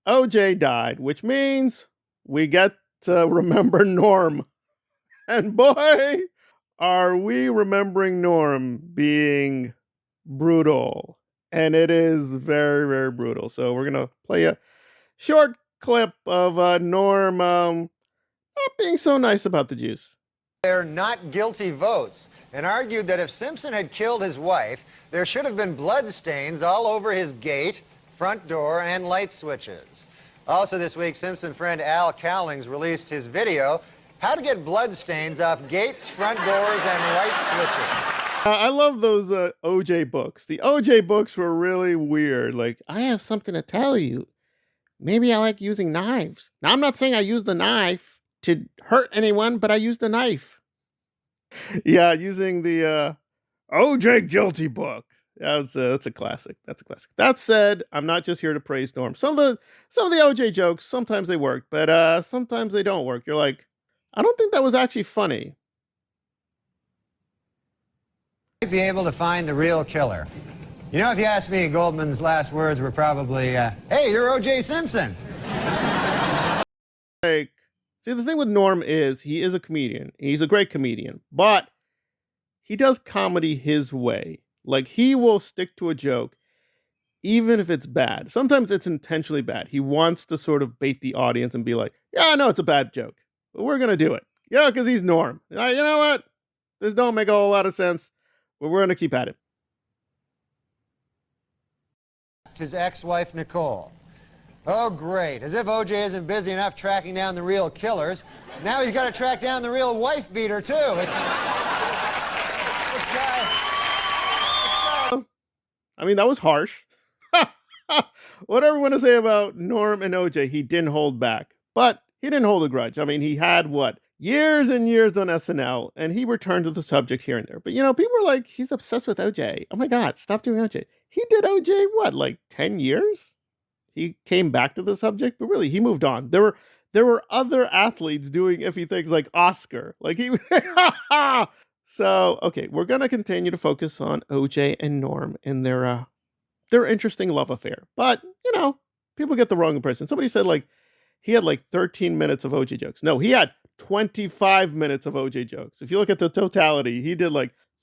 OJ died, which means we get to remember Norm. And boy, are we remembering Norm being brutal. And it is very, very brutal. So we're going to play a short clip of Norm not being so nice about the Jews. They're not guilty votes and argued that if Simpson had killed his wife, there should have been blood stains all over his gate, front door, and light switches. Also this week, Simpson friend Al Cowlings released his video, How to Get Blood Stains Off Gates, Front Doors, and Light Switches. I love those OJ books. The OJ books were really weird. Like, I have something to tell you. Maybe I like using knives. Now, I'm not saying I use the knife to hurt anyone, but I use the knife. Yeah, using the OJ Guilty book. That's a classic. That's a classic. That said, I'm not just here to praise Norm. Some of the OJ jokes, sometimes they work, but sometimes they don't work. You're like, I don't think that was actually funny. Be able to find the real killer. You know, if you ask me, Goldman's last words were probably, hey, you're O.J. Simpson. Like, see, the thing with Norm is he is a comedian. He's a great comedian, but he does comedy his way. Like, he will stick to a joke, even if it's bad. Sometimes it's intentionally bad. He wants to sort of bait the audience and be like, yeah, I know it's a bad joke, but we're going to do it. Yeah, because he's Norm. You know what? This don't make a whole lot of sense, but we're going to keep at it. His ex-wife, Nicole. Oh, great. As if O.J. isn't busy enough tracking down the real killers. Now he's got to track down the real wife beater, too. This guy... I mean, that was harsh. Whatever you want to say about Norm and OJ, he didn't hold back. But he didn't hold a grudge. I mean, he had, years and years on SNL, and he returned to the subject here and there. But, people were like, he's obsessed with OJ. Oh, my God, stop doing OJ. He did OJ, 10 years? He came back to the subject, but really, he moved on. There were other athletes doing iffy things like Oscar. So, okay, we're going to continue to focus on OJ and Norm and their interesting love affair. But, people get the wrong impression. Somebody said, he had 13 minutes of OJ jokes. No, he had 25 minutes of OJ jokes. If you look at the totality, he did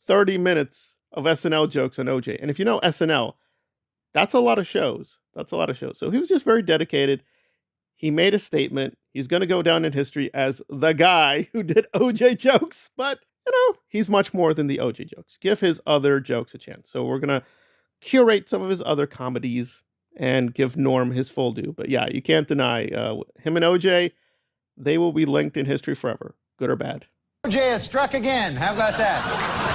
30 minutes of SNL jokes on OJ. And if you know SNL, that's a lot of shows. So he was just very dedicated. He made a statement. He's going to go down in history as the guy who did OJ jokes. But, he's much more than the OJ jokes. Give his other jokes a chance. So we're going to curate some of his other comedies and give Norm his full due. But yeah, you can't deny him and OJ, they will be linked in history forever, good or bad. O.J. has struck again. How about that?